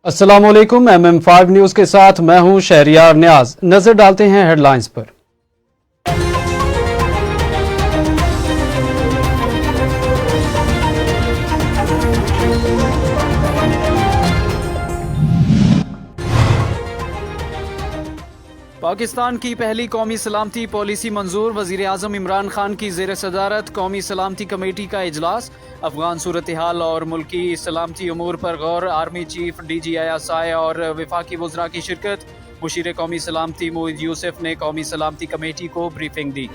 अस्सलाम वालेकुम। MM5 news के साथ मैं हूं शहरियार न्याज। नजर डालते हैं हेडलाइंस पर। पाकिस्तान की पहली कौमी सलामती पॉलिसी मंजूर। वज़ीर आज़म इमरान खान की ज़ेर सदारत कौमी सलामती कमेटी का इजलास। अफगान सूरत हाल और मुल्की सलामती उमूर पर गौर। आर्मी चीफ DGI और वफाकी वज़रा की शिरकत। मुशीर कौमी सलामती मोईद यूसुफ ने कौमी सलामती कमेटी को ब्रीफिंग दी।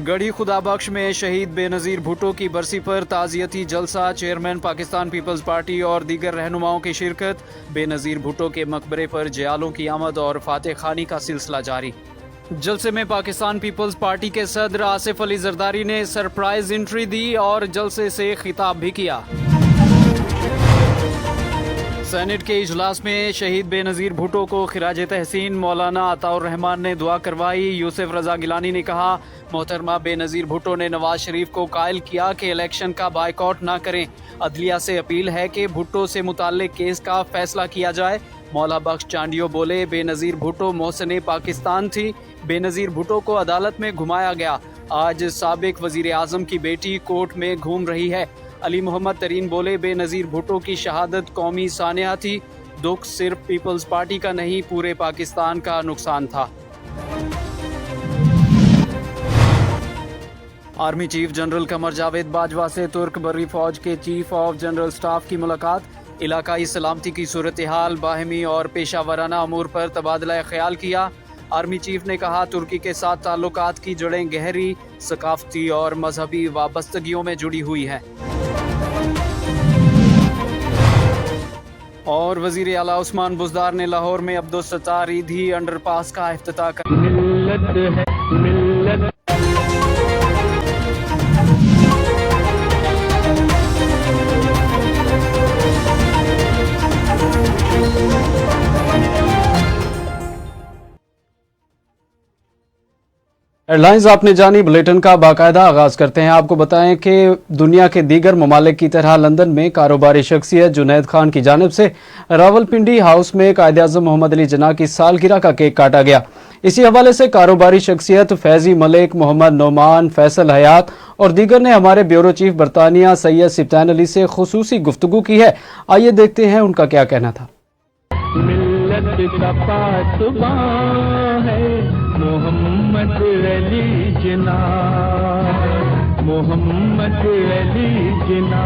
गढ़ी खुदाबख्श में शहीद बेनज़ीर भुट्टो की बरसी पर ताज़ियती जलसा। चेयरमैन पाकिस्तान पीपल्स पार्टी और दीगर रहनुमाओं की शिरकत। बेनज़ीर भुट्टो के मकबरे पर जयालों की आमद और फातह खानी का सिलसिला जारी। जलसे में पाकिस्तान पीपल्स पार्टी के सदर आसिफ अली जरदारी ने सरप्राइज एंट्री दी और जलसे से खिताब भी किया। सेनेट के इजलास में शहीद बेनज़ीर भुट्टो को खिराज तहसीन मौलाना अताउर रहमान ने दुआ करवाई। यूसुफ रजा गिलानी ने कहा, मोहतरमा बेनज़ीर भुट्टो ने नवाज शरीफ को कायल किया कि इलेक्शन का बायकॉट ना करें। अदलिया से अपील है कि भुट्टो से मुताल्लिक केस का फैसला किया जाए। मौला बख्श चांडियो बोले, बेनज़ीर भुट्टो मोहसिन पाकिस्तान थी। बेनज़ीर भुट्टो को अदालत में घुमाया गया। आज साबिक वज़ीर आज़म की बेटी कोर्ट में घूम रही है। अली मोहम्मद तरीन बोले, बेनज़ीर भुट्टो की शहादत कौमी सानिया थी। दुख सिर्फ पीपल्स पार्टी का नहीं, पूरे पाकिस्तान का नुकसान था। Army chief general Qamar Javed Bajwa से तुर्क बर्री फौज के चीफ ऑफ जनरल स्टाफ की मुलाकात। इलाकाई सलामती की सूरत हाल, बाहमी और पेशावराना अमूर पर तबादला ख्याल किया। आर्मी चीफ ने कहा, तुर्की के साथ ताल्लुकात की जड़ें गहरी, सकाफती और मजहबी वाबस्तगियों में जुड़ी हुई हैं। और वज़ीर आला उस्मान बुज़दार ने लाहौर में अब्दुलसत्तार ईदी अंडरपास का इफ्तिताह कर हेडलाइंस आपने जानी। बुलेटिन का बाकायदा आगाज करते हैं। आपको बताएं कि दुनिया के दीगर ममालिक की तरह लंदन में कारोबारी शख्सियत जुनैद खान की जानिब से रावलपिंडी हाउस में कायद-ए-आज़म मोहम्मद अली जिन्ना की सालगिरह का केक काटा गया। इसी हवाले से कारोबारी शख्सियत फैजी मलिक, मोहम्मद नोमान, फैसल हयात और दीगर ने हमारे ब्यूरो चीफ बरतानिया सैयद सिप्तान अली से खुसूसी गुफ्तगू की है। आइए देखते हैं उनका क्या कहना था। मोहम्मद अली जिन्ना, मोहम्मद अली जिन्ना।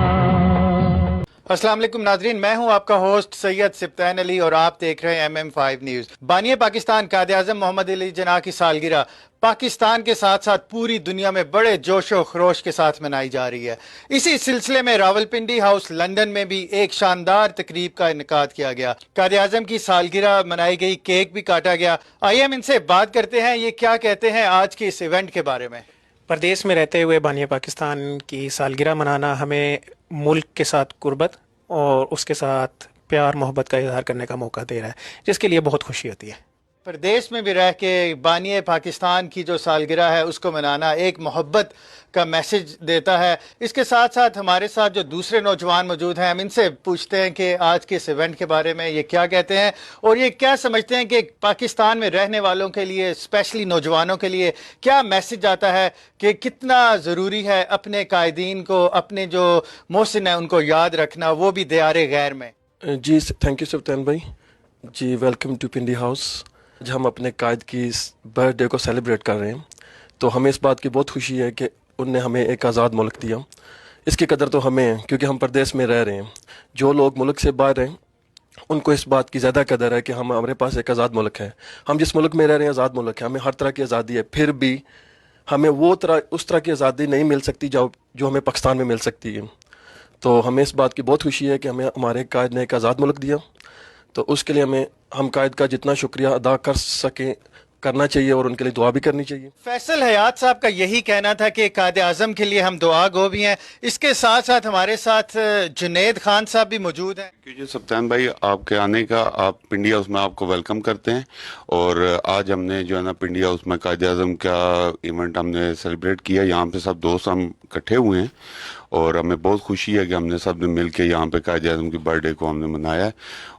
अस्सलाम वालेकुम नाजरीन, मैं हूं आपका होस्ट सैयद सिप्तान अली और आप देख रहे हैं MM5 न्यूज। बानिए पाकिस्तान कायद-ए-आज़म मोहम्मद अली जिन्ना की सालगिरह पाकिस्तान के साथ साथ पूरी दुनिया में बड़े जोशो खरोश के साथ मनाई जा रही है। इसी सिलसिले में रावलपिंडी हाउस लंदन में भी एक शानदार तकरीब का इनेकाद किया गया। कायद-ए-आज़म की सालगिरह मनाई गई, केक भी काटा गया। आइए हम इनसे बात करते हैं, ये क्या कहते हैं आज के इस इवेंट के बारे में। परदेश में रहते हुए बानिया पाकिस्तान की सालगिरह मनाना हमें मुल्क के साथ कुर्बत और उसके साथ प्यार मोहब्बत का इजहार करने का मौका दे रहा है, जिसके लिए बहुत खुशी होती है। प्रदेश में भी रह के बानिए पाकिस्तान की जो सालगिरह है उसको मनाना एक मोहब्बत का मैसेज देता है। इसके साथ साथ हमारे साथ जो दूसरे नौजवान मौजूद हैं, हम इनसे पूछते हैं कि आज के इस इवेंट के बारे में ये क्या कहते हैं और ये क्या समझते हैं कि पाकिस्तान में रहने वालों के लिए, स्पेशली नौजवानों के लिए क्या मैसेज आता है कि कितना ज़रूरी है अपने कायदीन को, अपने जो मोहसिन हैं उनको याद रखना, वो भी दियारे गैर में। जी थैंक यू सुल्तान भाई जी, वेलकम टू पिंडी हाउस। आज हम अपने कायद की बर्थडे को सेलिब्रेट कर रहे हैं, तो हमें इस बात की बहुत खुशी है कि उनने हमें एक आज़ाद मुल्क दिया। इसकी कदर तो हमें, क्योंकि हम परदेश में रह रहे हैं। जो लोग मुल्क से बाहर हैं उनको इस बात की ज़्यादा कदर है कि हमारे पास एक आज़ाद मुल्क है। हम जिस मुल्क में रह रहे हैं आज़ाद मुल्क है, हमें हर तरह की आज़ादी है, फिर भी हमें उस तरह की आज़ादी नहीं मिल सकती जो हमें पाकिस्तान में मिल सकती है। तो हमें इस बात की बहुत खुशी है कि हमें हमारे कायद ने एक आज़ाद मुल्क दिया, तो उसके लिए हम कायद का जितना शुक्रिया अदा कर सकें करना चाहिए और उनके लिए दुआ भी करनी चाहिए। फैसल हयात साहब का यही कहना था कि कायद-ए-आज़म के लिए हम दुआ गो भी हैं। इसके साथ साथ हमारे साथ जुनैद खान साहब भी मौजूद हैं। जी सप्तान भाई, आपके आने का, आप पिंडी हाउस में आपको वेलकम करते हैं। और आज हमने जो है ना पिंडी हाउस में कायद-ए-आज़म का इवेंट हमने सेलिब्रेट किया। यहाँ पे सब दोस्त हम इकट्ठे हुए हैं اور ہمیں بہت خوشی ہے کہ ہم نے سب نے مل کے یہاں پہ قائد اعظم کی برتھ ڈے کو ہم نے منایا ہے،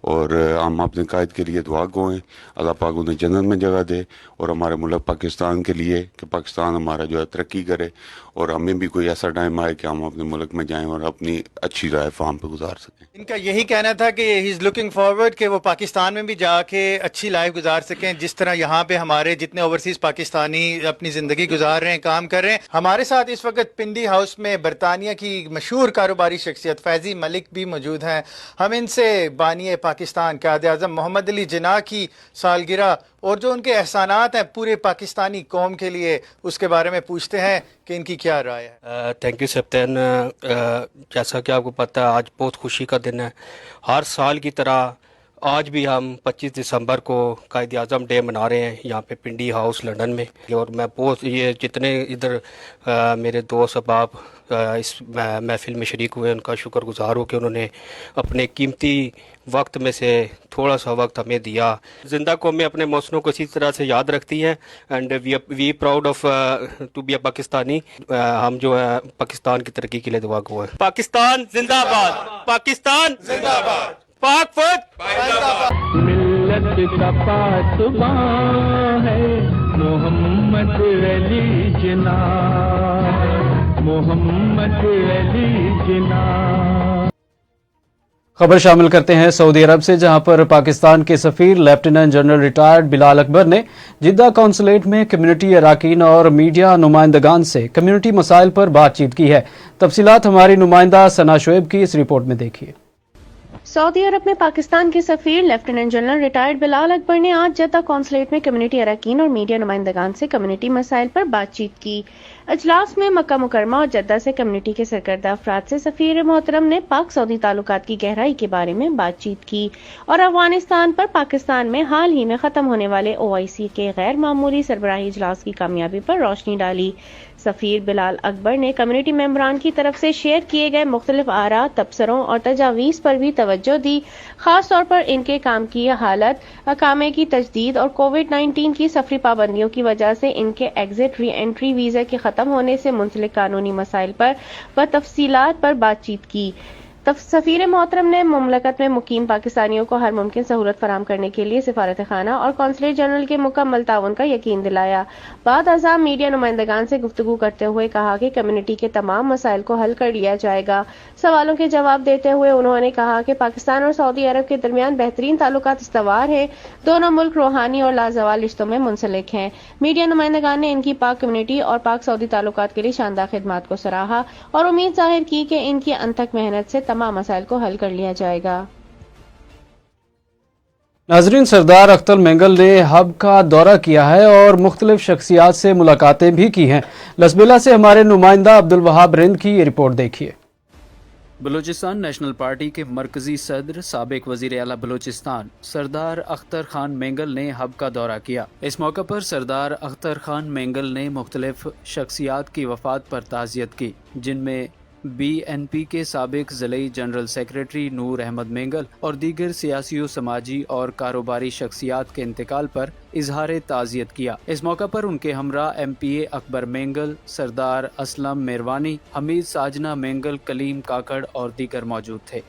اور ہم اپنے قائد کے لیے دعا گو ہیں، اللہ پاک انہیں جنت میں جگہ دے، اور ہمارے ملک پاکستان کے لیے کہ پاکستان ہمارا جو ہے ترقی کرے، اور ہمیں بھی کوئی ایسا ٹائم آئے کہ ہم اپنے ملک میں جائیں اور اپنی اچھی لائف وہاں پہ گزار سکیں۔ ان کا یہی کہنا تھا کہ ہی از لوکنگ فارورڈ کہ وہ پاکستان میں بھی جا کے اچھی لائف گزار سکیں، جس طرح یہاں پہ ہمارے جتنے اوورسیز پاکستانی اپنی زندگی گزار رہے ہیں، کام کر رہے ہیں۔ ہمارے ساتھ اس وقت پنڈی ہاؤس میں برطانیہ کی مشہور کاروباری شخصیت فیضی ملک بھی موجود ہیں۔ ہم ان سے بانی پاکستان قائد اعظم محمد علی جناح کی سالگرہ اور جو ان کے احسانات ہیں پورے پاکستانی قوم کے لیے، اس کے بارے میں پوچھتے ہیں کہ ان کی کیا رائے ہے۔ تھینک یو سپتین۔ جیسا کہ آپ کو پتہ ہے آج بہت خوشی کا دن ہے، ہر سال کی طرح آج بھی ہم 25 دسمبر کو قائد اعظم ڈے منا رہے ہیں یہاں پہ پنڈی ہاؤس لندن میں، اور میں بہت یہ جتنے ادھر میرے دوست احباب اس محفل میں شریک ہوئے ان کا شکر گزار ہوں کہ انہوں نے اپنے قیمتی وقت میں سے تھوڑا سا وقت ہمیں دیا۔ زندہ قومیں اپنے موسنوں کو اسی طرح سے یاد رکھتی ہیں، and we proud of to be a Pakistani. ہم جو ہے پاکستان کی ترقی کے لیے دعا گو ہیں۔ پاکستان زندہ باد، پاکستان زندہ باد، پاک فوج ملت کا پاسبان ہے محمد علی جناح، محمد علی جناح۔ خبر شامل کرتے ہیں سعودی عرب سے، جہاں پر پاکستان کے سفیر لیفٹیننٹ جنرل ریٹائرڈ بلال اکبر نے جدہ قونصلیٹ میں کمیونٹی اراکین اور میڈیا نمائندگان سے کمیونٹی مسائل پر بات چیت کی ہے۔ تفصیلات ہماری نمائندہ ثنا شعیب کی اس رپورٹ میں دیکھیے۔ سعودی عرب میں پاکستان کے سفیر لیفٹیننٹ جنرل ریٹائرڈ بلال اکبر نے آج جدہ قونصلیٹ میں کمیونٹی اراکین اور میڈیا نمائندگان سے کمیونٹی مسائل پر بات چیت کی۔ اجلاس میں مکہ مکرمہ اور جدہ سے کمیونٹی کے سرکردہ افراد سے سفیر محترم نے پاک سعودی تعلقات کی گہرائی کے بارے میں بات چیت کی اور افغانستان پر پاکستان میں حال ہی میں ختم ہونے والے OIC کے غیر معمولی سربراہی اجلاس کی کامیابی پر روشنی ڈالی۔ سفیر بلال اکبر نے کمیونٹی ممبران کی طرف سے شیئر کیے گئے مختلف آراء، تبصروں اور تجاویز پر بھی توجہ دی، خاص طور پر ان کے کام کی حالت، اقامے کی تجدید اور کووڈ-19 کی سفری پابندیوں کی وجہ سے ان کے ایگزٹ ری انٹری ویزا کے ختم ہونے سے منسلک قانونی مسائل پر و تفصیلات پر بات چیت کی۔ سفیر محترم نے مملکت میں مقیم پاکستانیوں کو ہر ممکن سہولت فراہم کرنے کے لیے سفارت خانہ اور قونصلیٹ جنرل کے مکمل تعاون کا یقین دلایا۔ بعد ازاں میڈیا نمائندگان سے گفتگو کرتے ہوئے کہا کہ کمیونٹی کے تمام مسائل کو حل کر لیا جائے گا۔ سوالوں کے جواب دیتے ہوئے انہوں نے کہا کہ پاکستان اور سعودی عرب کے درمیان بہترین تعلقات استوار ہیں، دونوں ملک روحانی اور لازوال رشتوں میں منسلک ہیں۔ میڈیا نمائندگان نے ان کی پاک کمیونٹی اور پاک سعودی تعلقات کے لیے شاندار خدمات کو سراہا اور امید ظاہر کی کہ ان کی انتھک محنت سے تمام مسائل کو حل کر لیا جائے گا۔ ناظرین، سردار اختر مینگل نے ہب کا دورہ کیا ہے اور مختلف شخصیات سے ملاقاتیں بھی کی ہیں۔ لسبیلا سے ہمارے نمائندہ عبدالوہاب رند کی یہ رپورٹ دیکھیے۔ بلوچستان نیشنل پارٹی کے مرکزی صدر سابق وزیر اعلیٰ بلوچستان سردار اختر خان مینگل نے ہب کا دورہ کیا۔ اس موقع پر سردار اختر خان مینگل نے مختلف شخصیات کی وفات پر تعزیت کی، جن میں BNP کے سابق ضلعی جنرل سیکریٹری نور احمد مینگل اور دیگر سیاسی و سماجی اور کاروباری شخصیات کے انتقال پر اظہار تعزیت کیا۔ اس موقع پر ان کے ہمراہ MPA اکبر مینگل، سردار اسلم میروانی، حمید ساجنہ مینگل، کلیم کاکڑ اور دیگر موجود تھے۔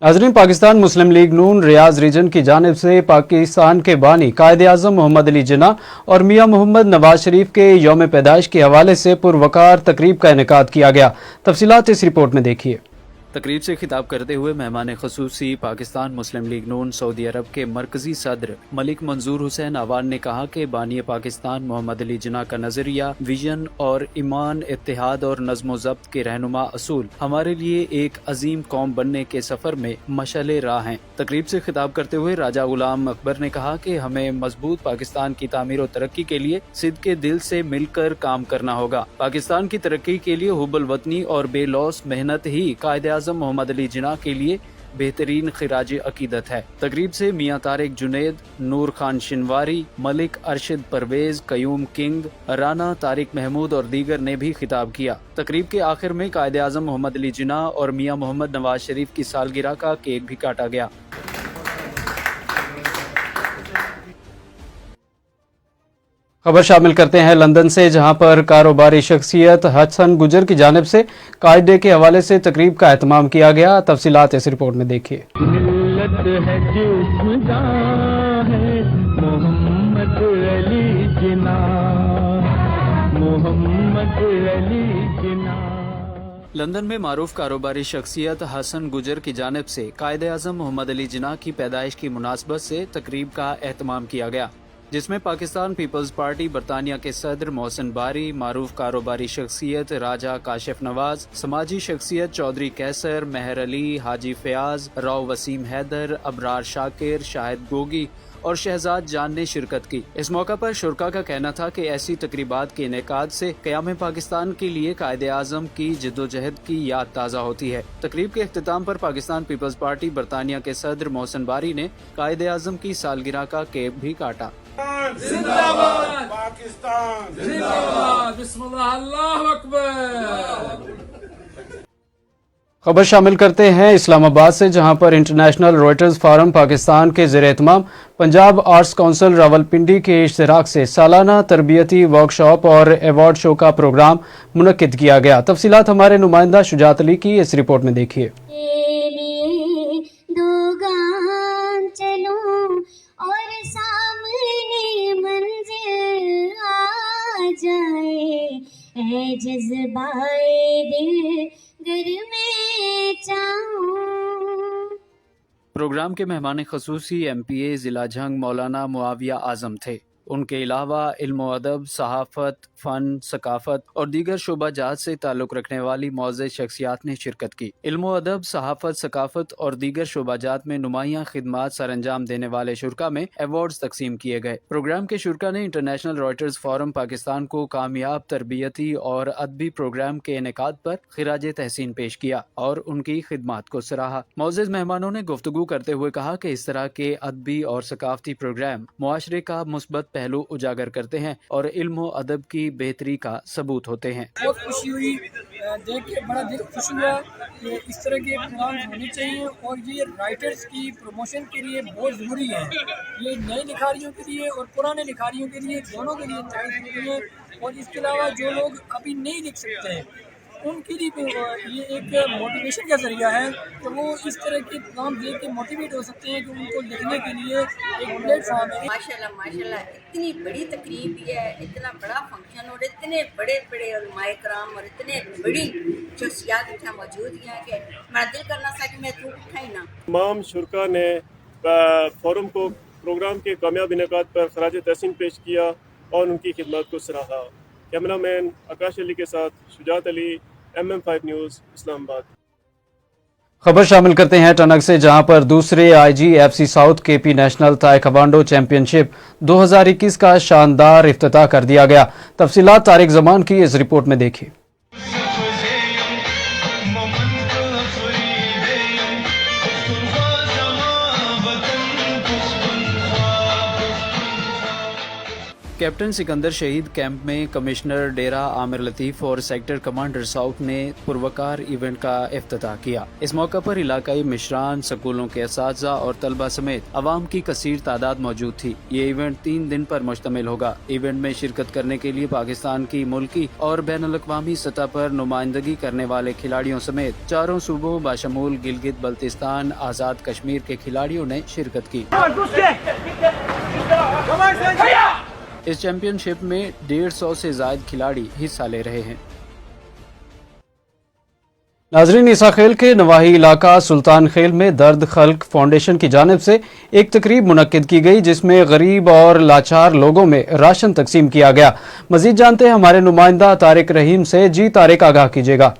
ناظرین، پاکستان مسلم لیگ نون ریاض ریجن کی جانب سے پاکستان کے بانی قائد اعظم محمد علی جناح اور میاں محمد نواز شریف کے یوم پیدائش کے حوالے سے پروقار تقریب کا انعقاد کیا گیا۔ تفصیلات اس رپورٹ میں دیکھیے۔ تقریب سے خطاب کرتے ہوئے مہمان خصوصی پاکستان مسلم لیگ نون سعودی عرب کے مرکزی صدر ملک منظور حسین آوان نے کہا کہ بانی پاکستان محمد علی جناح کا نظریہ، ویژن اور ایمان، اتحاد اور نظم و ضبط کے رہنما اصول ہمارے لیے ایک عظیم قوم بننے کے سفر میں مشعل راہ ہیں۔ تقریب سے خطاب کرتے ہوئے راجہ غلام اکبر نے کہا کہ ہمیں مضبوط پاکستان کی تعمیر و ترقی کے لیے صدق کے دل سے مل کر کام کرنا ہوگا۔ پاکستان کی ترقی کے لیے حب الوطنی اور بے لوث محنت ہی قائد اعظم محمد علی جناح کے لیے بہترین خراج عقیدت ہے۔ تقریب سے میاں طارق جنید، نور خان شنواری، ملک ارشد پرویز، قیوم کنگ، رانا طارق محمود اور دیگر نے بھی خطاب کیا۔ تقریب کے آخر میں قائد اعظم محمد علی جناح اور میاں محمد نواز شریف کی سالگرہ کا کیک بھی کاٹا گیا۔ खबर शामिल करते हैं लंदन से, जहां पर कारोबारी शख्सियत हसन गुजर की जानिब से कायद डे के हवाले से तकरीब का एहतमाम किया गया। तफसीलात इस रिपोर्ट में देखिए। मिल्लत है जिस्म जान है मोहम्मद अली जिना, मोहम्मद अली जिना। लंदन में मारूफ कारोबारी शख्सियत हसन गुजर की जानिब से कायद आज़म मोहम्मद अली जिना की पैदाइश की मुनासबत से तकरीब का एहतमाम किया गया, जिसमें पाकिस्तान पीपल्स पार्टी बरतानिया के सदर मोहसिन बारी, मारूफ कारोबारी शख्सियत राजा काशिफ नवाज, समाजी शख्सियत चौधरी कैसर, मेहर अली, हाजी फयाज, राव वसीम हैदर, अबरार शाकिर, शाहिद गोगी और शहजाद जान ने शिरकत की। इस मौका पर शुरका का कहना था कि ऐसी तकरीबात के इनेकाद से क़याम पाकिस्तान के लिए कायद आज़म की जिद्दोजहद की याद ताज़ा होती है। तकरीब के इख्तिताम पर पाकिस्तान पीपल्स पार्टी बरतानिया के सदर मोहसिन बारी ने कायद आज़म की सालगिरह का केक भी काटा। जिंदाबाद पाकिस्तान, जिंदाबाद, बिस्मिल्लाह, अल्लाहु अकबर। खबर शामिल करते हैं इस्लामाबाद से, जहां पर इंटरनेशनल रॉयटर्स फोरम पाकिस्तान के ज़ेर-ए-एहतमाम पंजाब आर्ट्स काउंसिल रावलपिंडी के इश्तिराक से सालाना तरबियती वर्कशॉप और अवार्ड शो का प्रोग्राम मुनक्किद किया गया। तफसीलात हमारे नुमाइंदा शुजात अली की इस रिपोर्ट में देखिए। प्रोग्राम के मेहमान खसूसी MPA ज़िला जंग मौलाना मुआविया आज़म थे। उनके अलावा इल्म अदब, सहाफ़त, फ़न, सकाफ़त और दीगर शोबाजात से ताल्लुक़ रखने वाली मौज़ूद शख्सियात ने शिरकत की। इल्म अदब, सहाफ़त, सकाफ़त और दीगर शोबाजात में नुमायाँ खिदमात सर अंजाम देने वाले शुरका में अवार्ड्स तकसीम किए गए। प्रोग्राम के शुरका ने इंटरनेशनल रॉयटर्स फोरम पाकिस्तान को कामयाब तरबियती और अदबी प्रोग्राम के इनेकाद पर खिराज तहसीन पेश किया और उनकी खिदमात को सराहा। मौजूद मेहमानों ने गुफ्तगू करते हुए कहा कि इस तरह के अदबी और सकाफती प्रोग्राम मुआशरे का मुस्बत पहलू उजागर करते हैं और इल्म अदब की बेहतरी का सबूत होते हैं। बहुत खुशी हुई, देख के बड़ा दिल खुश हुआ कि इस तरह के प्रोग्राम होने चाहिए और ये राइटर्स की प्रमोशन के लिए बहुत ज़रूरी है। ये नए लिखारियों के लिए और पुराने लिखारियों के लिए, दोनों के लिए ज़रूरी है। और इसके अलावा जो लोग अभी नहीं लिख सकते हैं उनके लिए ये एक मोटिवेशन का ज़रिया है कि वो इस तरह के प्रोग्राम देख के मोटिवेट हो सकते हैं कि उनको लिखने के लिए एक प्लेटफॉर्म है। माशाल्लाह माशाल्लाह, इतनी बड़ी तकरीब है, इतना बड़ा फंक्शन और इतने बड़े बड़े उलमाए कराम और इतने बड़ी शख्सियात यहाँ मौजूद हैं कि मेरा दिल करना था कि मैं तू उठा ही ना। तमाम शुरका ने फोरम को प्रोग्राम के कामयाब इनेकाद पर खराज तहसीन पेश किया और उनकी खिदमत को सराहा। कैमरामैन आकाश अली के साथ शुजात अली, MM5 न्यूज़, इस्लामाबाद। खबर शामिल करते हैं टनक से, जहां पर दूसरे IGFC south KP national taekwondo championship 2021 का शानदार इफ्तिताह कर दिया गया। तफसीलात तारिक जमान की इस रिपोर्ट में देखिए। कैप्टन सिकंदर शहीद कैंप में कमिश्नर डेरा आमिर लतीफ़ और सेक्टर कमांडर साउथ ने पुरवकार इवेंट का इफ्तिताह किया। इस मौका पर इलाकाई मिशरान, स्कूलों के असातिज़ा और तलबा समेत अवाम की कसीर तादाद मौजूद थी। ये इवेंट 3 दिन पर मुश्तमिल होगा। इवेंट में शिरकत करने के लिए पाकिस्तान की मुल्की और बैनुल-अक़वामी सतह पर नुमाइंदगी करने वाले खिलाड़ियों समेत 4 सूबों बाशमूल गिलगित बल्तिस्तान, आज़ाद कश्मीर के खिलाड़ियों ने शिरकत की। इस चैंपियनशिप में 150 से ज़ायद खिलाड़ी हिस्सा ले रहे हैं। नाजरीन, ईसा खेल के नवाही इलाका सुल्तान खेल में दर्द खल्क फाउंडेशन की जानिब से एक तकरीब मुनक्किद की गई, जिसमें गरीब और लाचार लोगों में राशन तकसीम किया गया। मजीद जानते हैं हमारे नुमाइंदा तारिक रहीम से। जी तारिक, आगाह कीजिएगा।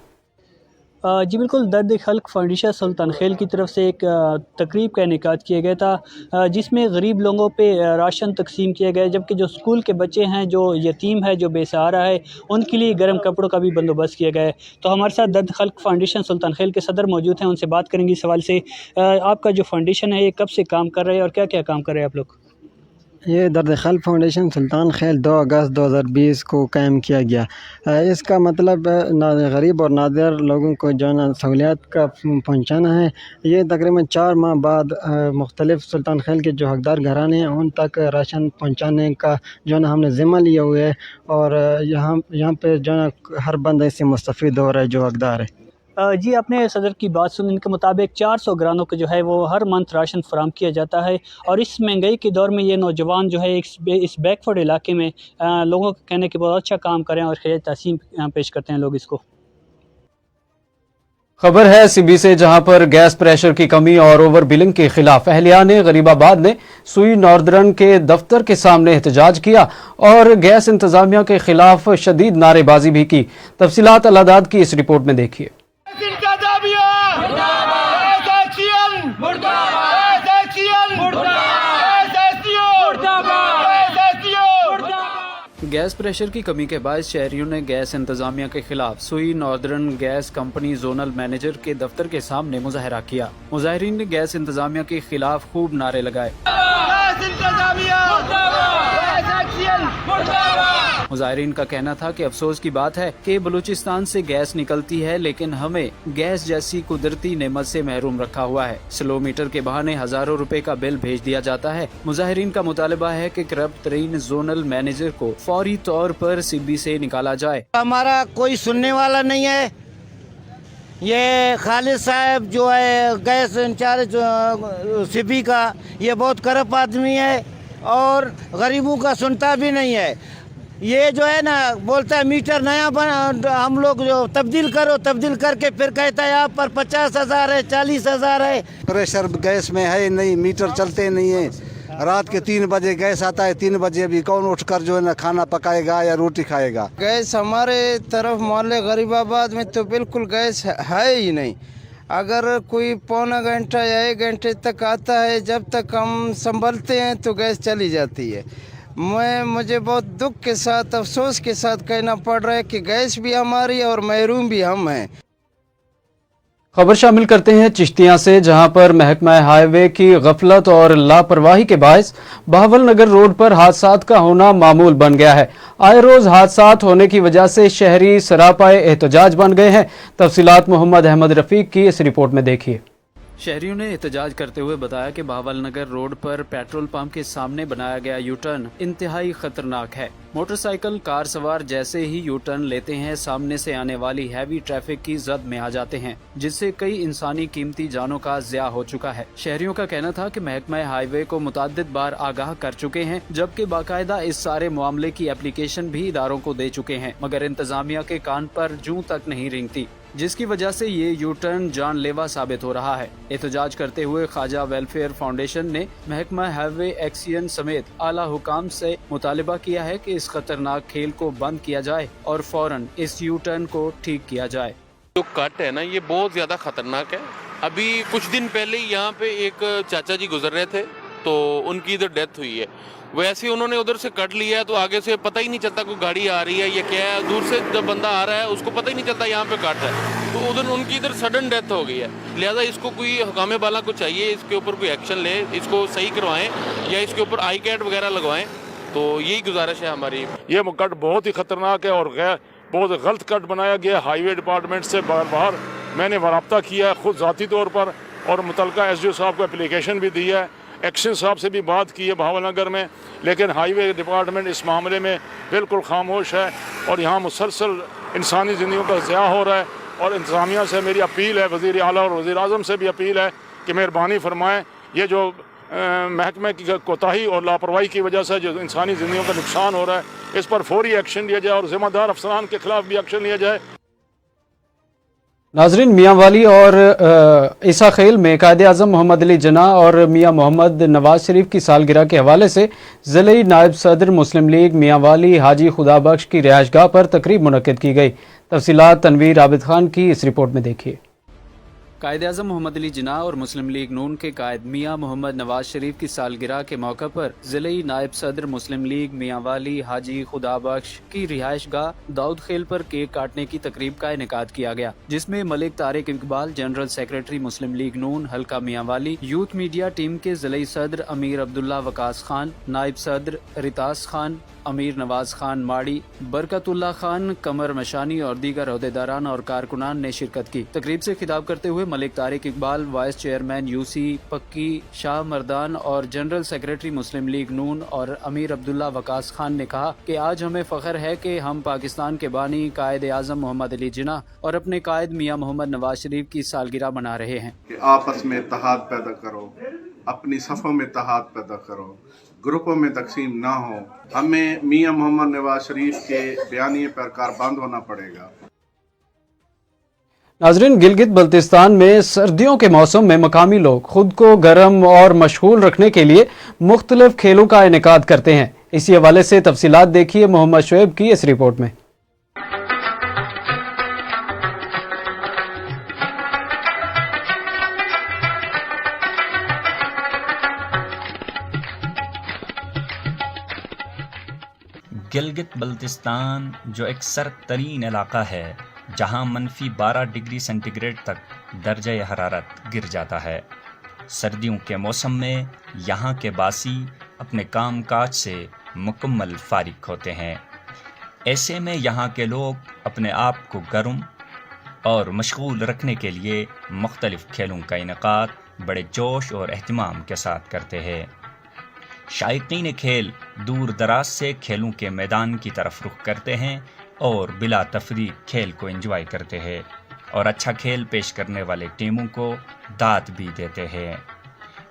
जी बिल्कुल, दर्द खल्क फाउंडेशन सुल्तान खेल की तरफ से एक तकरीब का इनेकाद किया गया था, जिसमें गरीब लोगों पे राशन तकसीम किया गया, जबकि जो स्कूल के बच्चे हैं, जो यतीम है, जो बेसहारा है, उनके लिए गर्म कपड़ों का भी बंदोबस्त किया गया है। तो हमारे साथ दर्द खल्क फाउंडेशन सुल्तान खेल के सदर मौजूद हैं, उनसे बात करेंगे इस सवाल से। आपका जो फाउंडेशन है ये कब से काम कर रहे हैं और क्या क्या काम कर रहे हैं आप लोग? یہ درد خلق فاؤنڈیشن سلطان خیل 2 اگست 2020 کو قائم کیا گیا۔ اس کا مطلب غریب اور نادر لوگوں کو جو ہے نا سہولیات کا پہنچانا ہے۔ یہ تقریباً 4 ماہ بعد مختلف سلطان خیل کے جو حقدار گھرانے ہیں ان تک راشن پہنچانے کا جو ہے نا ہم نے ذمہ لیا ہوا ہے، اور یہاں پہ جو ہے نا ہر بندہ اس سے مستفید ہو رہا ہے جو حقدار ہے۔ جی آپ نے صدر کی بات سنی، ان کے مطابق 400 گرانوں کو جو ہے وہ ہر منتھ راشن فراہم کیا جاتا ہے، اور اس مہنگائی کے دور میں یہ نوجوان جو ہے اس بیک فورڈ علاقے میں لوگوں کو کہنے کہ بہت اچھا کام کریں اور خیر تحسین پیش کرتے ہیں لوگ اس کو۔ خبر ہے سی بی سے، جہاں پر گیس پریشر کی کمی اور اوور بلنگ کے خلاف اہلیان غریب آباد نے سوئی ناردرن کے دفتر کے سامنے احتجاج کیا اور گیس انتظامیہ کے خلاف شدید نعرے بازی بھی کی۔ تفصیلات الاداد کی اس رپورٹ میں دیکھیے۔ گیس پریشر کی کمی کے باعث شہریوں نے گیس انتظامیہ کے خلاف Sui northern gas company zonal manager کے دفتر کے سامنے مظاہرہ کیا۔ مظاہرین نے گیس انتظامیہ کے خلاف خوب نعرے لگائے۔ مظاہرین کا کہنا تھا کہ افسوس کی بات ہے کہ بلوچستان سے گیس نکلتی ہے لیکن ہمیں گیس جیسی قدرتی نعمت سے محروم رکھا ہوا ہے۔ سلو میٹر کے بہانے ہزاروں روپے کا بل بھیج دیا جاتا ہے۔ مظاہرین کا مطالبہ ہے کہ کرپٹ ترین زونل مینیجر کو فوری طور پر سی بی سے نکالا جائے۔ ہمارا کوئی سننے والا نہیں ہے۔ یہ خالد صاحب جو ہے گیس انچارج سی بی کا، یہ بہت کرپٹ آدمی ہے اور غریبوں کا سنتا بھی نہیں ہے۔ یہ جو ہے نا بولتا ہے میٹر نیا ہم لوگ جو تبدیل کرو، تبدیل کر کے پھر کہتا ہے آپ پر 50,000 ہے، 40,000 ہے۔ پریشر گیس میں ہے نہیں، میٹر چلتے نہیں ہیں۔ رات کے 3 بجے گیس آتا ہے، 3 بجے بھی کون اٹھ کر جو ہے نا کھانا پکائے گا یا روٹی کھائے گا؟ گیس ہمارے طرف محلے غریب آباد میں تو بالکل گیس ہے ہی نہیں۔ اگر کوئی پونا گھنٹہ یا 1 گھنٹے تک آتا ہے، جب تک ہم سنبھلتے ہیں تو گیس چلی جاتی ہے۔ مجھے بہت دکھ کے ساتھ، افسوس کے ساتھ کہنا پڑ رہا ہے کہ گیس بھی ہماری اور محروم بھی ہم ہیں۔ خبر شامل کرتے ہیں چشتیاں سے، جہاں پر محکمہ ہائی وے کی غفلت اور لاپرواہی کے باعث بہاول نگر روڈ پر حادثات کا ہونا معمول بن گیا ہے۔ آئے روز حادثات ہونے کی وجہ سے شہری سراپائے احتجاج بن گئے ہیں۔ تفصیلات محمد احمد رفیق کی اس رپورٹ میں دیکھیے۔ شہریوں نے احتجاج کرتے ہوئے بتایا کہ بہاول نگر روڈ پر پیٹرول پمپ کے سامنے بنایا گیا یو ٹرن انتہائی خطرناک ہے۔ موٹر سائیکل، کار سوار جیسے ہی یو ٹرن لیتے ہیں سامنے سے آنے والی ہیوی ٹریفک کی زد میں آ جاتے ہیں، جس سے کئی انسانی قیمتی جانوں کا ضیاع ہو چکا ہے۔ شہریوں کا کہنا تھا کہ محکمہ ہائی وے کو متعدد بار آگاہ کر چکے ہیں، جبکہ باقاعدہ اس سارے معاملے کی اپلیکیشن بھی اداروں کو دے چکے ہیں، مگر انتظامیہ کے کان پر جوں تک نہیں رینگتی، جس کی وجہ سے یہ یو ٹرن جان لیوا ثابت ہو رہا ہے۔ احتجاج کرتے ہوئے خواجہ ویلفیئر فاؤنڈیشن نے محکمہ ہائی وے ایکسین سمیت اعلیٰ حکام سے مطالبہ کیا ہے کہ اس خطرناک کھیل کو بند کیا جائے اور فوراً اس یو ٹرن کو ٹھیک کیا جائے۔ جو کٹ ہے نا، یہ بہت زیادہ خطرناک ہے۔ ابھی کچھ دن پہلے یہاں پہ ایک چاچا جی گزر رہے تھے تو ان کی ادھر ڈیتھ ہوئی ہے۔ ویسے انہوں نے ادھر سے کٹ لیا ہے تو آگے سے پتہ ہی نہیں چلتا کوئی گاڑی آ رہی ہے یا کیا ہے، دور سے جب بندہ آ رہا ہے اس کو پتہ ہی نہیں چلتا یہاں پہ کٹ ہے، تو ادھر ان کی ادھر سڈن ڈیتھ ہو گئی ہے۔ لہٰذا اس کو کوئی حکام بالا کو چاہیے اس کے اوپر کوئی ایکشن لے، اس کو صحیح کروائیں یا اس کے اوپر آئی کیٹ وغیرہ لگوائیں، تو یہی گزارش ہے ہماری۔ یہ کٹ بہت ہی خطرناک ہے اور بہت غلط کٹ بنایا گیا۔ ہائی وے ڈپارٹمنٹ سے بار بار میں نے رابطہ کیا ہے خود ذاتی طور پر، اور متعلقہ ایس ڈی او صاحب کو اپلیکیشن بھی دی ہے، ایکشن صاحب سے بھی بات کی ہے بہاول نگر میں، لیکن ہائی وے ڈپارٹمنٹ اس معاملے میں بالکل خاموش ہے اور یہاں مسلسل انسانی زندگیوں کا ضیاع ہو رہا ہے۔ اور انتظامیہ سے میری اپیل ہے، وزیر اعلیٰ اور وزیر اعظم سے بھی اپیل ہے کہ مہربانی فرمائیں، یہ جو محکمہ کی کوتاہی اور لاپرواہی کی وجہ سے جو انسانی زندگیوں کا نقصان ہو رہا ہے، اس پر فوری ایکشن لیا جائے اور ذمہ دار افسران کے خلاف بھی ایکشن لیا جائے۔ ناظرین، میاں والی اور عیسیٰ خیل میں قائد اعظم محمد علی جناح اور میاں محمد نواز شریف کی سالگرہ کے حوالے سے ضلعی نائب صدر مسلم لیگ میاں والی حاجی خدا بخش کی رہائش گاہ پر تقریب منعقد کی گئی۔ تفصیلات تنویر عابد خان کی اس رپورٹ میں دیکھیے۔ कायद-ए-आज़म मोहम्मद अली जिन्ना और मुस्लिम लीग नून के कायद मियां मोहम्मद नवाज शरीफ की सालगिरह के मौके पर ज़िले नायब सदर मुस्लिम लीग मियां वाली हाजी खुदाबख्श की रिहाइश गाह दाऊद खेल पर केक काटने की तकरीब का इनेकाद किया गया, जिसमें मलिक तारिक इकबाल, जनरल सेक्रेटरी मुस्लिम लीग नून हल्का मियां वाली, यूथ मीडिया टीम के ज़िले सदर अमीर अब्दुल्ला वकास खान, नायब सदर रितास खान, अमीर नवाज खान माड़ी, बरकतुल्ला खान, कमर मशानी और दीगर अहदेदारान और कारकुनान ने शिरकत की। तकरीब से खिताब करते हुए Malik Tariq Iqbal, vice chairman UC पक्की शाह मर्दान और जनरल सेक्रेटरी मुस्लिम लीग नून और अमीर अब्दुल्ला वकास खान ने कहा कि आज हमें फख्र है कि हम पाकिस्तान के बानी कायद-ए-आज़म मोहम्मद अली जिन्ना और अपने कायद मियां मोहम्मद नवाज शरीफ की सालगिरह मना रहे हैं। आपस में इत्तेहाद पैदा करो, अपनी सफ़ों में इत्तेहाद पैदा करो, ग्रुपों में तकसीम ना हो। हमें मियां मोहम्मद नवाज शरीफ के बयानिए पर कारबंद होना पड़ेगा। नाज़रीन, गिलगित बल्तिस्तान में सर्दियों के मौसम में मकामी लोग खुद को गर्म और मशगूल रखने के लिए मुख्तलिफ खेलों का इनेकाद करते हैं। इसी हवाले से तफसीलात देखिए मोहम्मद शुएब की इस रिपोर्ट में। गिलगित बल्तिस्तान जो एक सर्द तरीन इलाका है जहां -12 डिग्री सेंटीग्रेड तक दर्जा हरारत गिर जाता है। सर्दियों के मौसम में यहाँ के बासी अपने काम काज से मुकम्मल फारिग होते हैं। ऐसे में यहाँ के लोग अपने आप को गर्म और मशगूल रखने के लिए मुख्तलिफ खेलों का इनेकाद बड़े जोश और एहतमाम के साथ करते हैं। शायकीन खेल दूर दराज से खेलों के मैदान की तरफ रुख करते हैं और बिला तफरीक खेल को एंजॉय करते हैं और अच्छा खेल पेश करने वाले टीमों को दाद भी देते हैं।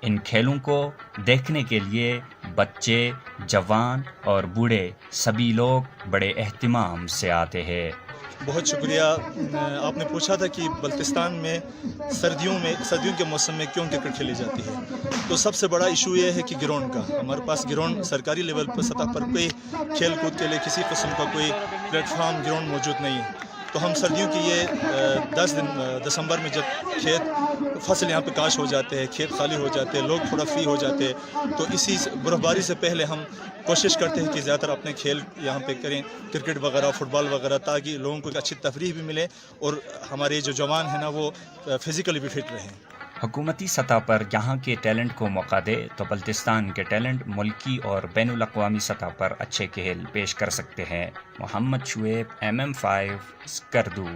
इन खेलों को देखने के लिए बच्चे, जवान और बूढ़े सभी लोग बड़े एहतिमाम से आते हैं। बहुत शुक्रिया। आपने पूछा था कि बल्तिस्तान में सर्दियों के मौसम में क्यों क्रिकेट खेली जाती है, तो सबसे बड़ा इशू ये है कि ग्राउंड का, हमारे पास ग्राउंड सरकारी लेवल पर सतह पर कोई खेल कूद के लिए किसी किस्म का कोई प्लेटफॉर्म ग्राउंड मौजूद नहीं है। तो हम सर्दियों की ये 10 दिसंबर में जब खेत फसल यहाँ पे काश हो जाते हैं, खेत खाली हो जाते हैं, लोग थोड़ा फ्री हो जाते हैं, तो इसी बर्फबारी से पहले हम कोशिश करते हैं कि ज़्यादातर अपने खेल यहाँ पे करें, क्रिकेट वगैरह, फुटबॉल वगैरह, ताकि लोगों को एक अच्छी तफरीह भी मिले और हमारे जो जवान हैं ना वो फिज़िकली भी फिट रहें। हुकूमती सतह पर यहाँ के टैलेंट को मौका दे तो बल्तिस्तान के टैलेंट मुल्की और बैनुल अक़वामी सतह पर अच्छे खेल पेश कर सकते हैं। मोहम्मद शुएब, MM5 स्कर्दू।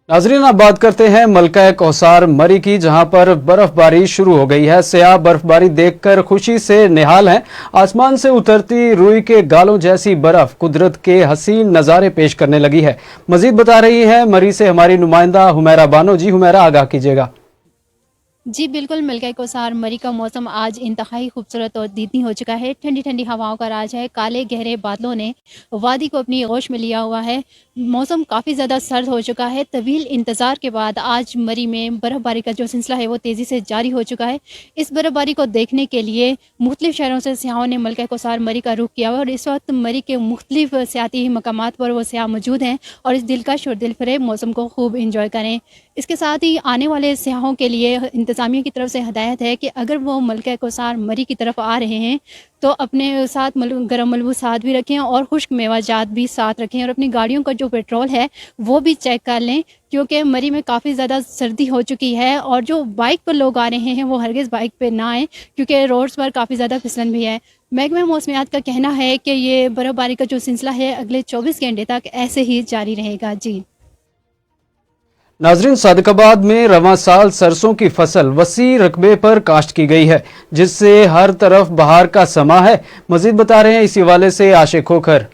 नाज़रीन, अब बात करते हैं मलका कौसार मरी की, जहां पर बर्फबारी शुरू हो गई है। सयाह बर्फबारी देखकर खुशी से निहाल हैं। आसमान से उतरती रुई के गालों जैसी बर्फ कुदरत के हसीन नज़ारे पेश करने लगी है। मजीद बता रही है मरी से हमारी नुमाइंदा हुमैरा बानो। जी हुमैरा, आगाह कीजिएगा। जी बिल्कुल, मलका कौसार मरी का मौसम आज इंतहाई खूबसूरत और दीदनी हो चुका है। ठंडी ठंडी हवाओं का राज है। काले गहरे बादलों ने वादी को अपनी आगोश में लिया हुआ है। मौसम काफ़ी ज़्यादा सर्द हो चुका है। तवील इंतज़ार के बाद आज मरी में बर्फ़बारी का जो सिलसिला है वो तेज़ी से जारी हो चुका है। इस बर्फ़बारी को देखने के लिए मुख्तलिफ़ शहरों से सियाहों ने मलका कौसार मरी का रुख किया हुआ और इस वक्त मरी के मुख्तलिफ़ सियाती मकामात पर वो सियाह मौजूद हैं और इस दिलकश और दिलफरेब मौसम को खूब इंजॉय करें। इसके साथ ही आने वाले सियाहों के लिए इंतज़ामिया की तरफ से हदायत है कि अगर वो मलका कौसार मरी की तरफ आ रहे हैं तो अपने साथ गर्म मलबूसात भी रखें और खुश्क मेवाजात भी साथ रखें और अपनी गाड़ियों का जो पेट्रोल है वो भी चेक कर लें, क्योंकि मरी में काफ़ी ज़्यादा सर्दी हो चुकी है। और जो बाइक पर लोग आ रहे हैं वो हरगिज़ बाइक पे ना आएँ, क्योंकि रोड्स पर काफ़ी ज़्यादा फिसलन भी है। महकमा मौसमियात का कहना है कि ये बर्फ़बारी का जो सिलसिला है अगले 24 घंटे तक ऐसे ही जारी रहेगा। जी नाज़रीन, सादिकाबाद में रवां साल सरसों की फसल वसी रकबे पर काश्त की गई है, जिससे हर तरफ बहार का समा है। मजीद बता रहे हैं इसी हवाले से आशिक खोखर।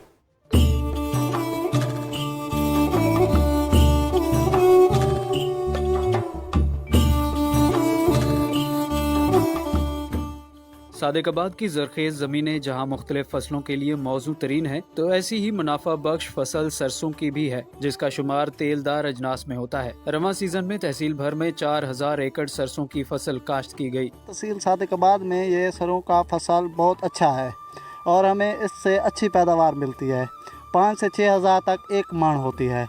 सादिकाबाद की ज़रखेज़ ज़मीनें जहाँ मुख्तलिफ फसलों के लिए मौजू तरीन है, तो ऐसी ही मुनाफा बख्श फसल सरसों की भी है, जिसका शुमार तेलदार अजनास में होता है। रवां सीजन में तहसील भर में 4000 एकड़ सरसों की फसल काश्त की गई। तहसील सादिकाबाद में ये सरसों का फसल बहुत अच्छा है और हमें इससे अच्छी पैदावार मिलती है। 5 से 6 हज़ार तक एक मण होती है।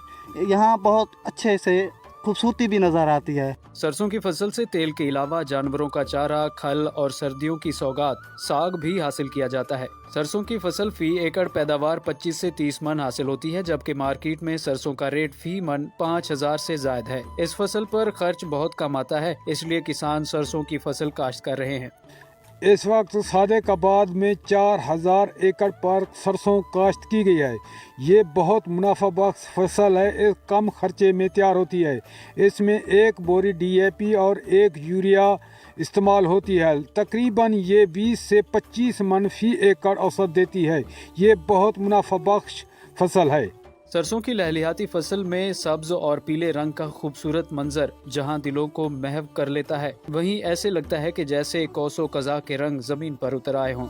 यहाँ बहुत अच्छे से खूबसूरती भी नज़र आती है। सरसों की फसल से तेल के अलावा जानवरों का चारा, खल और सर्दियों की सौगात साग भी हासिल किया जाता है। सरसों की फसल फी एकड़ पैदावार 25 से 30 मन हासिल होती है, जबकि मार्केट में सरसों का रेट फी मन 5000 से ज्यादा है। इस फसल पर खर्च बहुत कम आता है, इसलिए किसान सरसों की फसल काश्त कर रहे हैं। इस वक्त सादिकाबाद में 4000 एकड़ पर सरसों काश्त की गई है। ये बहुत मुनाफा बख्श फसल है, एक कम खर्चे में तैयार होती है। इसमें एक बोरी DAP और एक यूरिया इस्तेमाल होती है। तकरीबन ये 20 से 25 मन फी एकड़ औसत देती है। ये बहुत मुनाफा बख्श फसल है। सरसों की लहलहाती फसल में सब्ज और पीले रंग का खूबसूरत मंजर जहां दिलों को महव कर लेता है, वहीं ऐसे लगता है कि जैसे कौसो कज़ा के रंग जमीन पर उतर आए हों।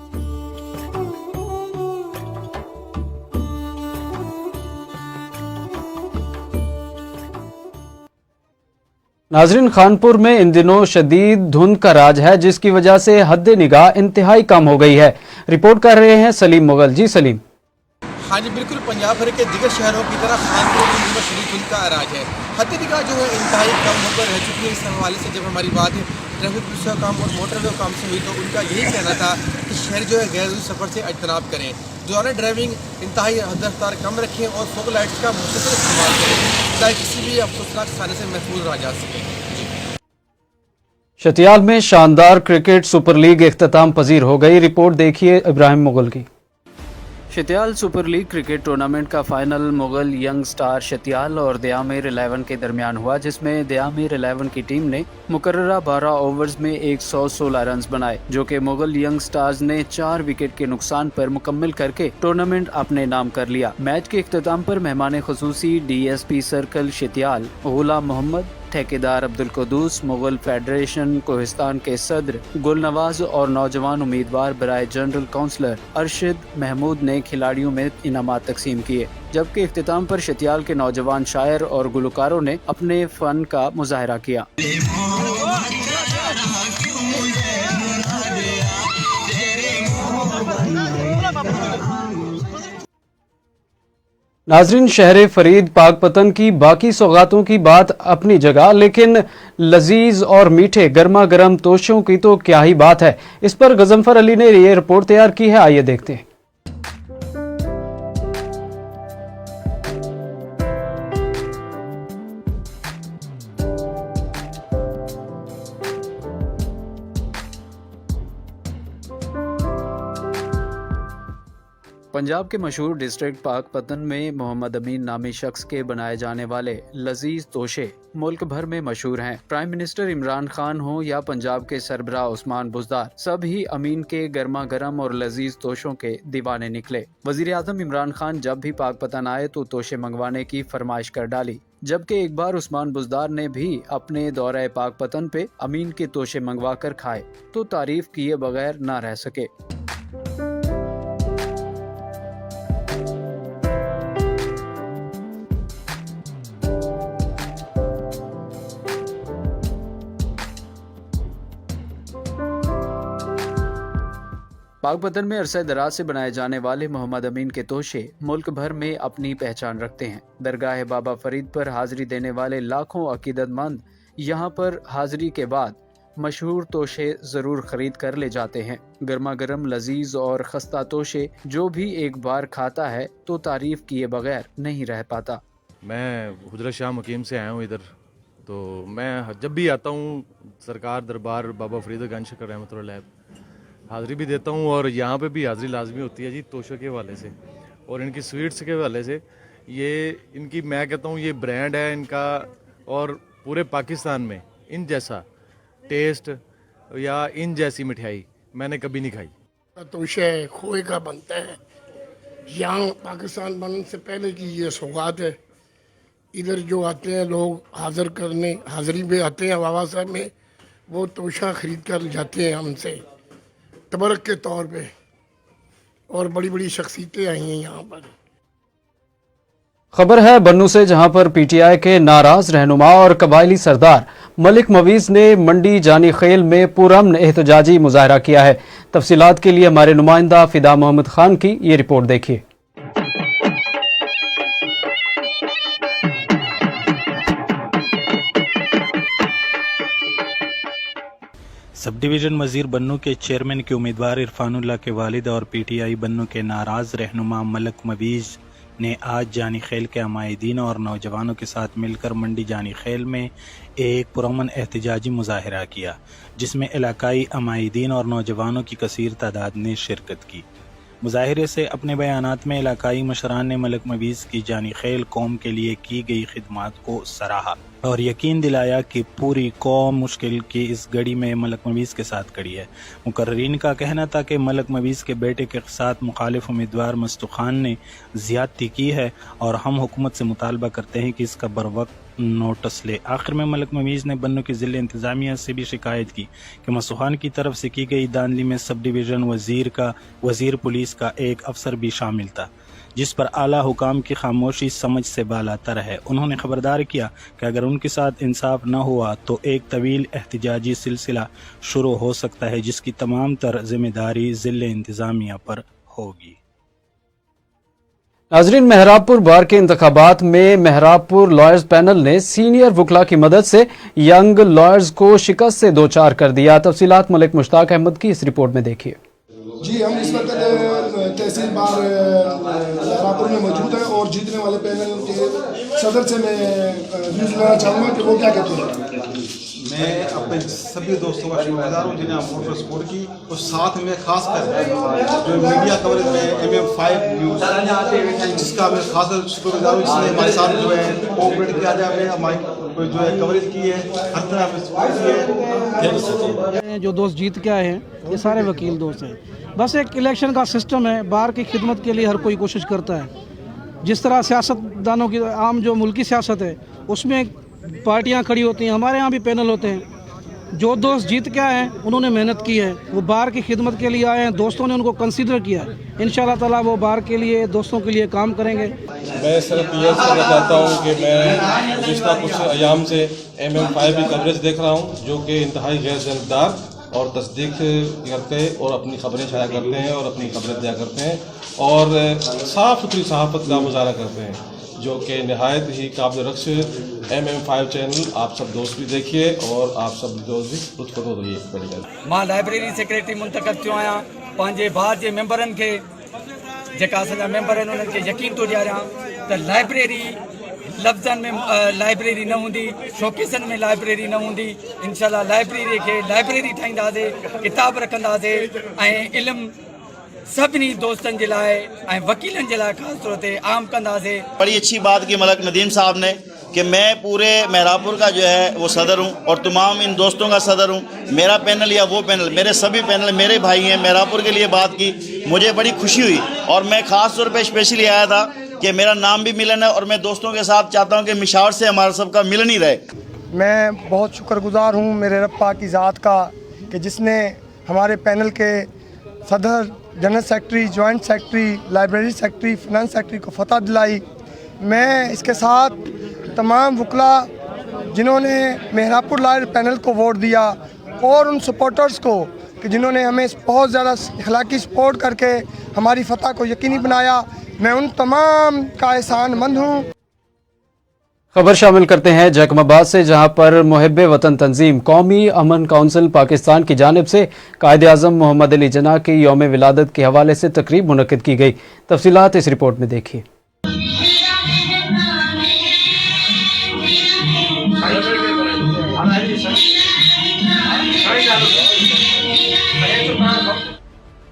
नाजरीन, खानपुर में इन दिनों शदीद धुंध का राज है, जिसकी वजह से हद निगाह इंतहाई कम हो गई है। रिपोर्ट कर रहे हैं सलीम मुगल। जी सलीम। हाँ जी बिल्कुल, पंजाब भर के दिगर शहरों की तरह खानपुर में इन दिनों शदीद धुंध का राज है। हद निगाह जो है इंतहाई कम होकर रह चुकी है। इस हवाले से जब हमारी बात ट्रैफिक पुलिस का काम और मोटरवे काम से हुई तो उनका यही कहना था कि शहर जो है गैर ज़रूरी सफ़र से अजतनाब करें, दौरान ड्राइविंग इंतहाई हद रफ्तार कम रखें और फॉग लाइट्स का मुस्तकिल इस्तेमाल करें ताकि किसी भी अफसोसनाक हादसे से महफूज रहा जा सके। शतियाल में शानदार क्रिकेट सुपर लीग इख्तिताम पजीर हो गई। रिपोर्ट देखिए इब्राहिम मुगल की। शतियाल सुपर लीग क्रिकेट टूर्नामेंट का फाइनल मुगल यंग स्टार शतियाल और दयामिर 11 के दरमियान हुआ, जिसमें दयामिर 11 की टीम ने मुकर्ररा 12 ओवर्स में 116 रन बनाए, जो कि मुगल यंग स्टार्स ने 4 विकेट के नुकसान पर मुकम्मल करके टूर्नामेंट अपने नाम कर लिया। मैच के इख्तिताम पर मेहमान खुसूसी DSP सर्कल शतियाल गुलाम मोहम्मद, ठेकेदार अब्दुल कुद्दूस, मुगल फेडरेशन कोहिस्तान के सदर गुल नवाज और नौजवान उम्मीदवार बराए जनरल काउंसलर अरशद महमूद ने खिलाड़ियों में इनामात तकसीम किए, जबकि इख्तिताम पर शतियाल के नौजवान शायर और गुलकारों ने अपने फन का मुजाहरा किया। नाजरीन, शहर फरीद पाकपतन की बाकी सौगातों की बात अपनी जगह, लेकिन लजीज और मीठे गर्मा गर्म तोशों की तो क्या ही बात है। इस पर गजनफर अली ने ये रिपोर्ट तैयार की है, आइए देखते हैं। पंजाब के मशहूर डिस्ट्रिक्ट पाकपतन में मोहम्मद अमीन नामी शख्स के बनाए जाने वाले लजीज तोशे मुल्क भर में मशहूर हैं। प्राइम मिनिस्टर इमरान खान हो या पंजाब के सरबराह उस्मान बुज़दार, सब ही अमीन के गर्मा गर्म और लजीज तोशों के दीवाने निकले। वजीर आज़म इमरान खान जब भी पाकपतन आए तो तोशे मंगवाने की फरमाइश कर डाली, जबकि एक बार उस्मान बुज़दार ने भी अपने दौरे पाकपतन पे अमीन के तोशे मंगवा कर खाए तो तारीफ किए बगैर न रह सके। पाकपतन में अरसे दराज से बनाए जाने वाले मोहम्मद अमीन के तोशे मुल्क भर में अपनी पहचान रखते हैं। दरगाह बाबा फरीद पर हाजिरी देने वाले लाखों अकीदतमंद यहाँ पर हाजिरी के बाद मशहूर तोशे जरूर खरीद कर ले जाते हैं। गर्मा गर्म लजीज और खस्ता तोशे जो भी एक बार खाता है तो तारीफ किए बगैर नहीं रह पाता। मैं हुजरा शाह मकीम से आया हूँ इधर, तो मैं जब भी आता हूँ सरकार दरबार बाबा फरीद रहमतुल्लाह हाज़िरी भी देता हूँ और यहाँ पे भी हाज़िरी लाजमी होती है जी तोशों के हवाले से और इनकी स्वीट्स के हवाले से। ये इनकी मैं कहता हूँ ये ब्रांड है इनका और पूरे पाकिस्तान में इन जैसा टेस्ट या इन जैसी मिठाई मैंने कभी नहीं खाई। तोशे खोए का बनता है, यहाँ पाकिस्तान बनने से पहले की ये सौगात है। इधर जो आते हैं लोग हाज़िर करने, हाज़िरी में आते हैं बाबा साहब में, वो तोशा ख़रीद कर जाते हैं हमसे तबरक के तौर पे, और बड़ी बड़ी शख्सियतें आई हैं यहाँ पर। खबर है बन्नू से, जहां पर PTI के नाराज रहनुमा और कबायली सरदार मलिक मवीज ने मंडी जानी खेल में पुरअमन एहतजाजी मुजाहरा किया है। तफसीलात के लिए हमारे नुमाइंदा फिदा मोहम्मद खान की ये रिपोर्ट देखिए। सब डिवीज़न वज़ीर बन्नू के चेयरमैन के उम्मीदवार इरफानुल्लाह के वालिद और PTI बन्नू के नाराज़ रहनुमा मलक मवीज़ ने आज जानी खेल के अमायदीन और नौजवानों के साथ मिलकर मंडी जानी खेल में एक पुरअमन एहतजाजी मुजाहरा किया, जिसमें इलाकाई अमायदीन और नौजवानों की कसीर तादाद ने शिरकत की। मुजाहिरे से अपने बयानात में इलाकाई मशरान ने मलक मवीज़ की जानी खेल कौम के लिए की गई खिदमात को सराहा और यकीन दिलाया कि पूरी कौम मुश्किल की इस घड़ी में मलक मवीज़ के साथ खड़ी है। मुकर्रीन का कहना था कि मलक मवीज़ के बेटे के साथ मुखालिफ उम्मीदवार मस्तू खान ने ज़्यादती की है और हम हुकूमत से मुतालबा करते हैं कि इसका बरवक्त नोटिस ले। आखिर में मलक मवीज़ ने बन्नू की ज़िले इंतज़ामिया से भी शिकायत की कि मस्तू खान की तरफ से की गई दानली में सब डिवीज़न वज़ीर पुलिस का एक अफसर भी शामिल था, जिस पर आला हुकाम की खामोशी समझ से बालातर है। उन्होंने खबरदार किया कि अगर उनके साथ इंसाफ न हुआ तो एक तवील एहतजाजी सिलसिला शुरू हो सकता है, जिसकी तमाम तर जिम्मेदारी ज़िले इंतज़ामिया पर होगी। नाजरीन, मेहराबपुर बार के इंतखाबात में मेहराबपुर लॉयर्स पैनल ने सीनियर वकला की मदद से यंग लॉयर्स को शिकस्त से दो चार कर दिया। तफसीलात मलिक मुश्ताक अहमद की इस रिपोर्ट में देखिए। जी, हम इस वक्त तहसील बार मेहराबपुर में मौजूद हैं और जीतने वाले पैनल के सदर से मैं व्यूज़ लेना चाहूँगा कि वो क्या कहते हैं। मैं अपने सभी दोस्तों का शुक्रगुजार हूँ जिन्हें वोटर सपोर्ट की, और साथ में खासकर जो मीडिया कवरेज में MM5 न्यूज़ जिसका मैं खास शुक्रगुजार हूँ, जिसने हमारे साथ जो है कोऑपरेट किया जाए, हमें हमारी जो है कवरेज की है, हर तरह से सपोर्ट की है। जो दोस्त जीत के आए हैं ये सारे वकील दोस्त हैं। बस एक इलेक्शन का सिस्टम है, बार की खिदमत के लिए हर कोई कोशिश करता है। जिस तरह सियासतदानों की आम जो मुल्की सियासत है उसमें पार्टियां खड़ी होती हैं, हमारे यहाँ भी पैनल होते हैं। जो दोस्त जीत के आए हैं उन्होंने मेहनत की है, वो बार की खिदमत के लिए आए हैं, दोस्तों ने उनको कंसीडर किया है। इंशाल्लाह ताला वो बार के लिए दोस्तों के लिए काम करेंगे। मैं सिर्फ ये कहना चाहता हूँ कि मैं पिछला कुछ अयाम से MM5 की कवरेज देख रहा हूँ, जो कि इंतहाई गैर जानबदार और तस्दीक करते हैं और अपनी खबरें शाया करते हैं और अपनी खबरें दिया करते हैं और साफ़ सुथरी सहाफ़त का मुजाहरा करते हैं, जो कि नहायत ही काबिल रक्स। MM5 चैनल आप सब दोस्त भी देखिए और आप सब दोस्त भी लुत्फ़ रहिए। मां लाइब्रेरी सेक्रेटरी मुंतखब थियो आहियां। पंहिंजे बार जे मेंबरनि खे जेका असांजा मेंबर आहिनि उन्हनि खे यकीन थो ॾियारियां त लाइब्रेरी लफ़्ज़नि में लाइब्रेरी न हूंदी, शोकेसनि में लाइब्रेरी न हूंदी। इंशाल्लाह लाइब्रेरी खे लाइब्रेरी ठाहींदासीं, किताब रखंदासीं ऐं इल्मु सभी दोस्तन के लिए वकीलन के लिए खास तौर पर आम कंदासीं। बड़ी अच्छी बात की मलक नदीम साहब ने कि मैं पूरे मेहराबपुर का जो है वो सदर हूँ और तमाम इन दोस्तों का सदर हूँ। मेरा पैनल या वो पैनल, मेरे सभी पैनल मेरे भाई हैं। मेहराबपुर के लिए बात की, मुझे बड़ी खुशी हुई और मैं ख़ास तौर पे स्पेशली आया था कि मेरा नाम भी मिलन है और मैं दोस्तों के साथ चाहता हूँ कि मिशावर से हमारा सबका मिलन ही रहे। मैं बहुत शुक्रगुजार हूँ मेरे रब पाक की ज़ात का कि जिसने हमारे पैनल के सदर, general secretary, joint secretary, library secretary, finance secretary को फतह दिलाई। मैं इसके साथ तमाम वकला जिन्होंने मेहराबपुर लॉयर पैनल को वोट दिया और उन सपोर्टर्स को कि जिन्होंने हमें बहुत ज़्यादा इखलाकी सपोर्ट करके हमारी फतह को यकीनी बनाया, मैं उन तमाम का एहसानमंद हूँ। खबर शामिल करते हैं जैकमाबाद से, जहां पर मुहिब्बे वतन तंजीम कौमी अमन काउंसिल पाकिस्तान की जानिब से कायद आज़म मोहम्मद अली जिन्ना की यौम विलादत के हवाले से तकरीब मुनक्किद की गई। तफसीलात इस रिपोर्ट में देखिए।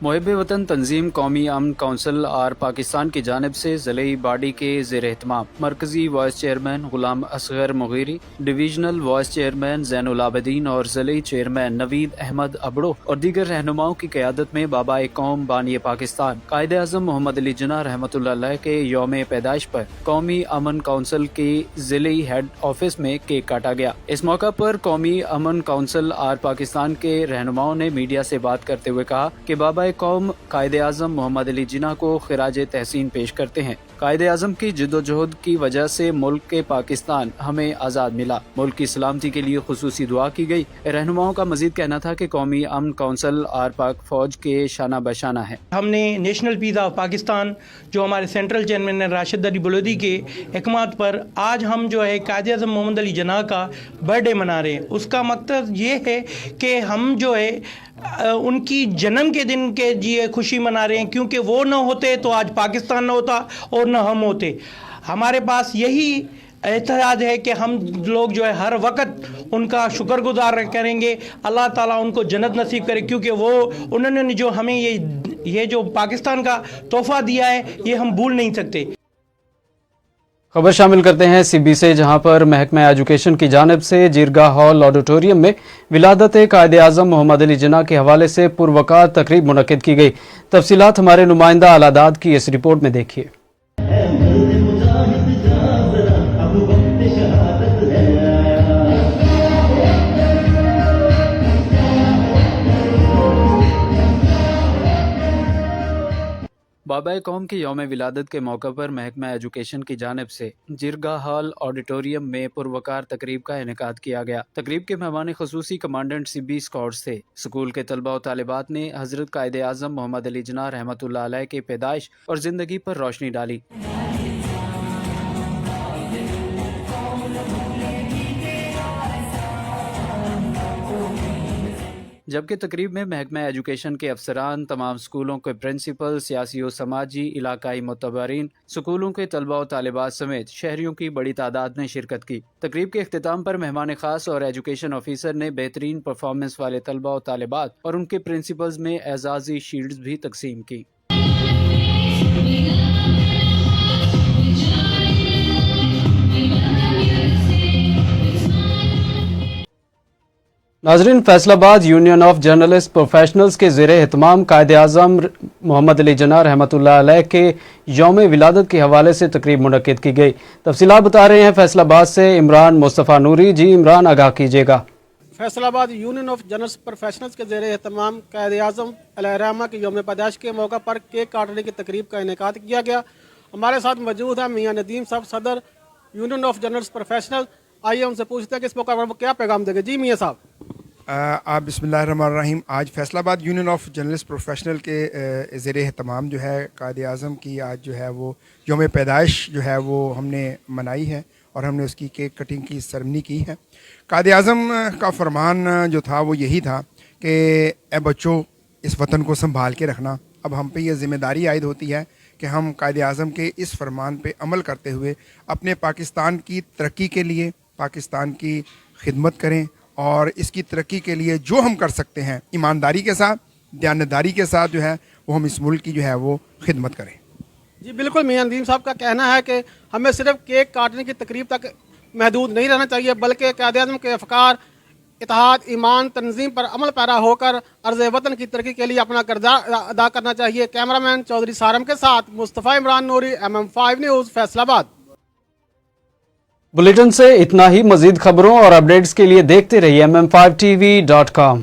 मुहिब्बे वतन तंजीम कौमी अमन काउंसिल और पाकिस्तान की जानिब से ज़िले बॉडी के ज़ेर एहतमाम मरकजी vice chairman Ghulam Asghar Mugheeri, divisional vice chairman Zainul Abideen और ज़िले चेयरमैन नवीद अहमद अबड़ो और दीगर रहनुमाओं की क़यादत में बाबा कौम बानी पाकिस्तान कायद आज़म मोहम्मद अली जिन्ना रहमतुल्लाह अलैह के यौम पैदाइश पर कौमी अमन काउंसिल के ज़िले हेड ऑफिस में केक काटा गया। इस मौका पर कौमी अमन काउंसिल और पाकिस्तान के रहनुमाओं ने मीडिया से बात करते हुए कहा कि बाबा कौम कायद आज़म मोहम्मद अली जिन्ना को खिराज तहसीन पेश करते हैं। कायदे आज़म की जिद्दोजहद की वजह से मुल्क के पाकिस्तान हमें आज़ाद मिला। मुल्क की सलामती के लिए खुसूसी दुआ की गई। रहनुमाओं का मजीद कहना था कि कौमी अमन कौंसिल और पाक फौज के शाना बशाना है। हमने नेशनल पीस ऑफ पाकिस्तान जो हमारे सेंट्रल चेयरमैन राशिद अली बलोदी के इकमात पर आज हम जो है कायदे आज़म मोहम्मद अली जिन्ना का बर्थडे मना रहे हैं। उसका मकसद ये है कि हम जो है उनकी जन्म के दिन के जी खुशी मना रहे हैं, क्योंकि वो न होते तो आज पाकिस्तान न होता और न हम होते। हमारे पास यही एहतजाज है कि हम लोग जो है हर वक्त उनका शुक्रगुजार करेंगे। अल्लाह ताला उनको जन्नत नसीब करे, क्योंकि वो उन्होंने जो हमें ये जो पाकिस्तान का तोहफा दिया है ये हम भूल नहीं सकते। खबर शामिल करते हैं सीबी से, जहां पर महकमा एजुकेशन की जानिब से जीरगा हॉल ऑडिटोरियम में विलादत कायदे आज़म मोहम्मद अली जिन्ना के हवाले से पुरवकार तकरीब मुनक्किद की गई। तफसीलात हमारे नुमाइंदा अलादाद की इस रिपोर्ट में देखिए। बाबा कौम के यौम विलादत के मौका पर महकमा एजुकेशन की जानिब से जीरगा हॉल ऑडिटोरियम में पुरवकार तकरीब का इनेकाद किया गया। तकरीब के मेहमान खसूसी कमांडेंट सीबी स्कॉट्स थे। स्कूल के तलबा और तालिबात ने हजरत कायदे आज़म मोहम्मद अली जिन्ना रहमतुल्लाह अलैह के पैदाइश और ज़िंदगी पर रोशनी डाली। जबकि तकरीब में महकमा एजुकेशन के अफसरान, तमाम स्कूलों के प्रिंसिपल, सियासी और समाजी इलाकाई मुतबरीन, स्कूलों के तलबा और तालिबात समेत शहरियों की बड़ी तादाद ने शिरकत की। तकरीब के अख्तिताम पर मेहमान खास और एजुकेशन ऑफिसर ने बेहतरीन परफॉर्मेंस वाले तलबा और तालिबात और उनके प्रिंसिपल्स में एजाजी शील्ड्स भी तकसीम की। नाजरीन, Faisalabad union of journalist professionals के ज़ेरे एहतमाम कायदे आज़म मोहम्मद अली जिन्ना रहमतुल्लाह अलैह के यौम विलादत के हवाले से तकरीब मुनक्किद की गई। तफसीलात बता रहे हैं फैसलाबाद से इमरान मुस्तफ़ा नूरी। जी इमरान, आगाह कीजिएगा। Faisalabad union of journalist professionals के ज़ेरे एहतमाम कायदे आज़म अलैहिर्रहमा के यौम पैदाइश के मौका पर केक काटने की तकरीब का इनेकाद किया गया। हमारे साथ मौजूद है मियाँ नदीम साहब, सदर यूनियन ऑफ जर्नलिस्ट प्रोफेशनल। आइए उनसे पूछते हैं कि इस मौका पर वो क्या पैगाम देंगे। जी मियाँ साहब। आप बिस्मिल्लाहिर्रहमानिर्रहीम। आज Faisalabad union of journalist professional के ज़ेरे एहतमाम जो है कायदे आज़म की आज जो है वो यौम पैदाइश जो है वो हमने मनाई है और हमने उसकी केक कटिंग की सेरेमनी की है। कायदे आज़म का फरमान जो था वो यही था कि ए बच्चों, इस वतन को संभाल के रखना। अब हम पे ये ज़िम्मेदारी आयद होती है कि हम कायदे आज़म के इस फरमान पे अमल करते हुए अपने पाकिस्तान की तरक्की के लिए पाकिस्तान की खिदमत करें और इसकी तरक्की के लिए जो हम कर सकते हैं ईमानदारी के साथ, दयानतदारी के साथ जो है वो हम इस मुल्क की जो है वो खिदमत करें। जी बिल्कुल, मियाँ नदीम साहब का कहना है कि हमें सिर्फ केक काटने की तकरीब तक महदूद नहीं रहना चाहिए, बल्कि कायदे आज़म के अफकार, इत्तेहाद, ईमान, तंजीम पर अमल पैरा होकर अर्ज़ वतन की तरक्की के लिए अपना किरदार अदा करना चाहिए। कैमरामैन चौधरी सारम के साथ मुस्तफ़ा इमरान नूरी, MM5 न्यूज़, फैसलाबाद। बुलेटिन से इतना ही। मजीद खबरों और अपडेट्स के लिए देखते रहिए MM5TV.com।